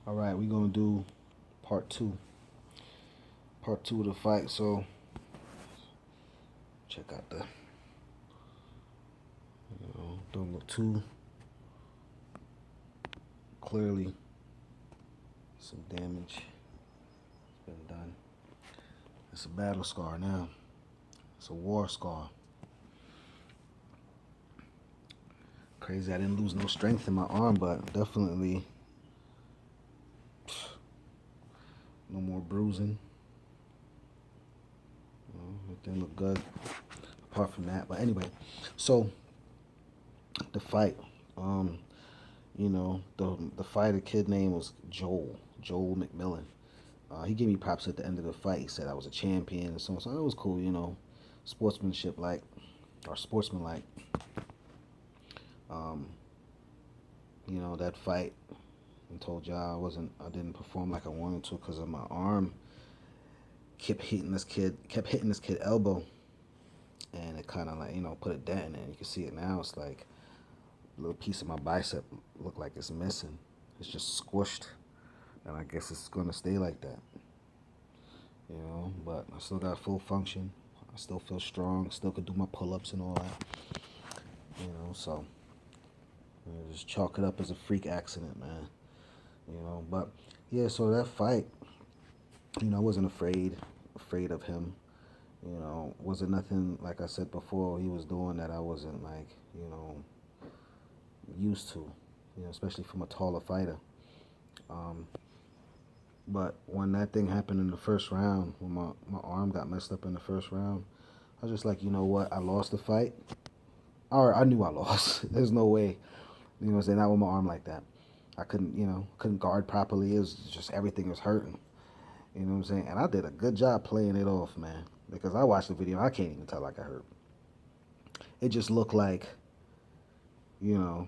All right, we're gonna do part two. Part two of the fight. So check out the, don't look too clearly. Some damage has been done. It's a battle scar now. It's a war scar. Crazy, I didn't lose no strength in my arm, but definitely no more bruising. It didn't look good apart from that. But anyway, so the fight. Um, the fighter kid name was Joel McMillan. He gave me props at the end of the fight. He said I was a champion and so on. So it was cool, sportsmanship like or sportsman like. Um, that fight. I told y'all I didn't perform like I wanted to because of my arm. Kept hitting this kid elbow, and it kind of like put a dent in it. You can see it now. It's like a little piece of my bicep look like it's missing. It's just squished, and I guess it's gonna stay like that. But I still got full function. I still feel strong. Still could do my pull-ups and all that. So just chalk it up as a freak accident, man. But yeah. So that fight, I wasn't afraid of him. Wasn't nothing like I said before he was doing that I wasn't like used to. Especially from a taller fighter. Um, but when that thing happened in the first round, when my arm got messed up in the first round, I was just like, you know what? I lost the fight. Or I knew I lost. There's no way. What I'm saying? Not with my arm like that. I couldn't guard properly. It was just everything was hurting. You know what I'm saying? And I did a good job playing it off, man. Because I watched the video, I can't even tell like I hurt. It just looked like, you know,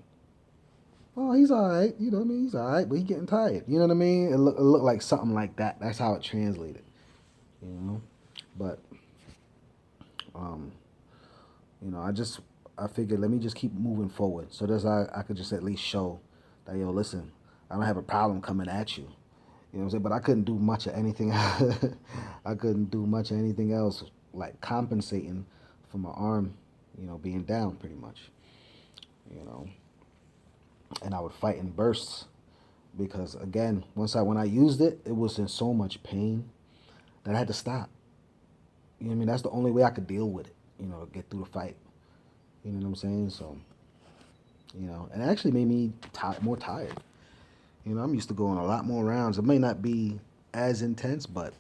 oh, he's all right. You know what I mean? He's all right, but he's getting tired. You know what I mean? It looked like something like that. That's how it translated. You know, but um, I figured let me just keep moving forward. So there's I could just at least show that listen, I don't have a problem coming at you. You know what I'm saying? But I couldn't do much of anything. I couldn't do much of anything else like compensating for my arm, being down pretty much. You know, and I would fight in bursts because again, when I used it, it was in so much pain that I had to stop. You know what I mean? That's the only way I could deal with it. Get through the fight. You know what I'm saying? So, and it actually made me more tired. I'm used to going a lot more rounds. It may not be as intense, but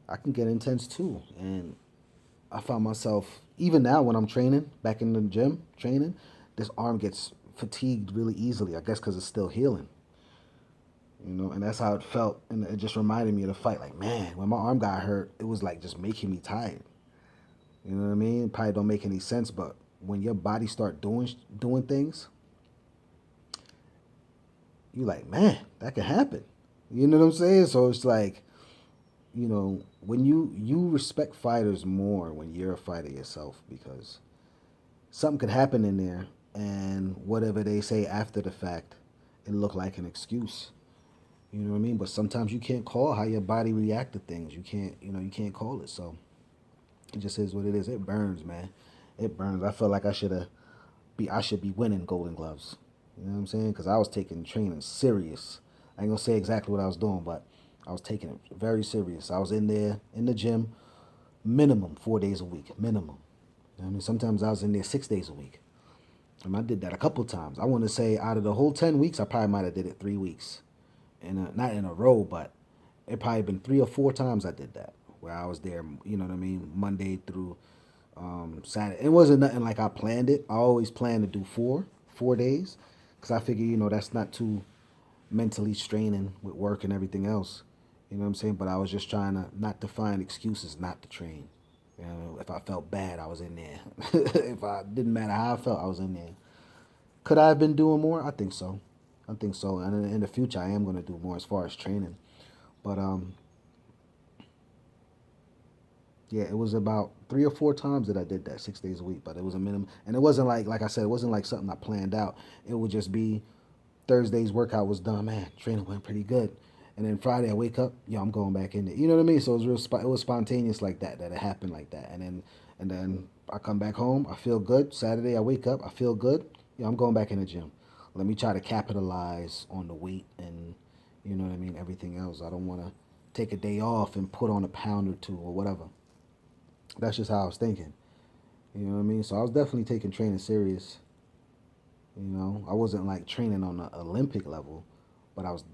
I can get intense too. And I found myself, even now when I'm training, back in the gym training, this arm gets fatigued really easily. I guess because it's still healing. And that's how it felt. And it just reminded me of the fight. Like, man, when my arm got hurt, it was like just making me tired. You know what I mean? It probably don't make any sense, but when your body start doing things, you like, man, that can happen. You know what I'm saying? So it's like, when you respect fighters more when you're a fighter yourself because something could happen in there and whatever they say after the fact, it look like an excuse. You know what I mean? But sometimes you can't call how your body react to things. You can't call it. So it just is what it is. It burns, man. It burns. I feel like I should be winning Golden Gloves. You know what I'm saying? Because I was taking training serious. I ain't gonna say exactly what I was doing, but I was taking it very serious. I was in there in the gym, minimum 4 days a week, minimum. You know what I mean, sometimes I was in there 6 days a week. I did that a couple times. I want to say out of the whole 10 weeks, I probably might have did it 3 weeks, and not in a row, but it probably been 3 or 4 times I did that where I was there. You know what I mean, Monday through Saturday. It wasn't nothing like I planned it. I always planned to do 4 days, because I figure that's not too mentally straining with work and everything else. You know what I'm saying? But I was just trying to not to find excuses not to train. If I felt bad, I was in there. If I didn't matter how I felt, I was in there. Could I have been doing more? I think so. I think so. And in the future, I am going to do more as far as training. But yeah, it was about 3 or 4 times that I did that 6 days a week. But it was a minimum, and it wasn't like I said, it wasn't like something I planned out. It would just be Thursday's workout was done, man, training went pretty good. And then Friday I wake up, yo, I'm going back in there. You know what I mean? So it was it was spontaneous like that, that it happened like that. And then I come back home, I feel good. Saturday I wake up, I feel good. Yeah, I'm going back in the gym. Let me try to capitalize on the weight and you know what I mean, everything else. I don't want to take a day off and put on a pound or two or whatever. That's just how I was thinking. You know what I mean? So I was definitely taking training serious. You know, I wasn't like training on the Olympic level, but I was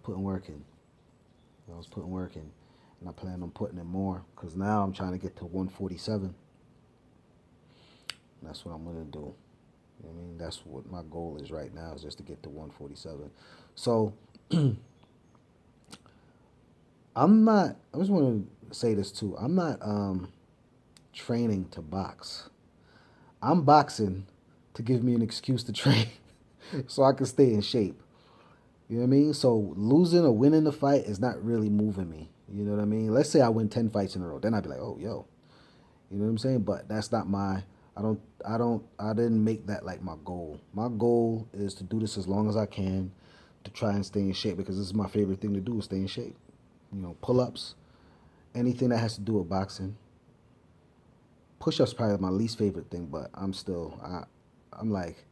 putting work in. I was putting work in, and I plan on putting in more because now I'm trying to get to 147. That's what I'm gonna do. You know what I mean, that's what my goal is right now is just to get to 147. So I'm not. I just want to say this too. I'm not training to box. I'm boxing to give me an excuse to train, so I can stay in shape. You know what I mean? So losing or winning the fight is not really moving me. You know what I mean? Let's say I win 10 fights in a row, then I'd be like, oh, yo, you know what I'm saying? But that's not my. I didn't make that like my goal. My goal is to do this as long as I can, to try and stay in shape because this is my favorite thing to do is stay in shape. You know, pull ups, anything that has to do with boxing. Push ups probably my least favorite thing, but I'm like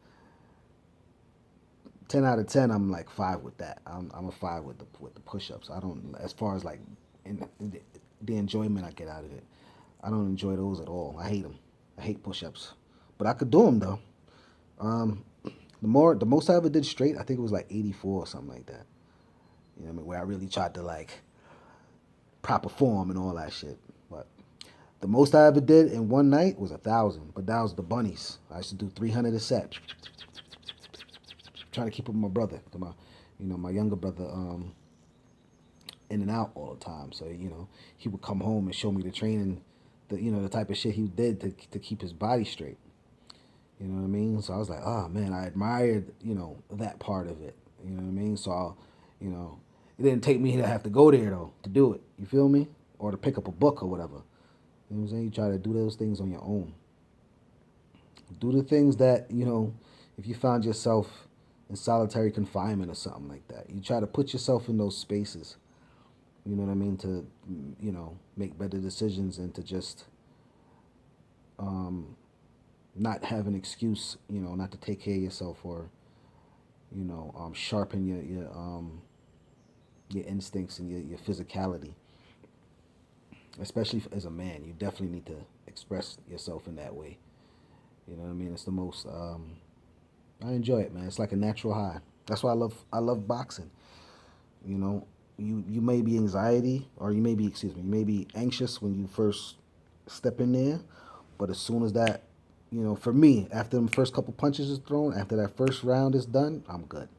10 out of 10. I'm like five with that. I'm a five with the push ups. I don't as far as like in the enjoyment I get out of it. I don't enjoy those at all. I hate them. I hate push ups, but I could do them though. Um, the most I ever did straight, I think it was like 84 or something like that. You know what I mean? Where I really tried to like proper form and all that shit. But the most I ever did in one night was 1,000. But that was the bunnies. I used to do 300 a set. Trying to keep up with my brother, my younger brother, in and out all the time. So he would come home and show me the training, the type of shit he did to keep his body straight. You know what I mean? So I was like, oh man, I admired that part of it. You know what I mean? So you know, it didn't take me to have to go there though to do it. You feel me? Or to pick up a book or whatever. You know what I'm saying? You try to do those things on your own. Do the things that, if you found yourself in solitary confinement or something like that, you try to put yourself in those spaces, you know what I mean, to, make better decisions and to just um, not have an excuse, not to take care of yourself or, sharpen your instincts and your physicality. Especially as a man, you definitely need to express yourself in that way. You know what I mean? It's the most. I enjoy it, man. It's like a natural high. That's why I love boxing. You know, you may be anxiety or you may be anxious when you first step in there, but as soon as that, for me, after the first couple punches is thrown, after that first round is done, I'm good.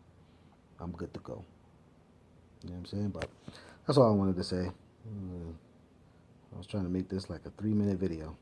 I'm good to go. You know what I'm saying? But that's all I wanted to say. I was trying to make this like a 3-minute video.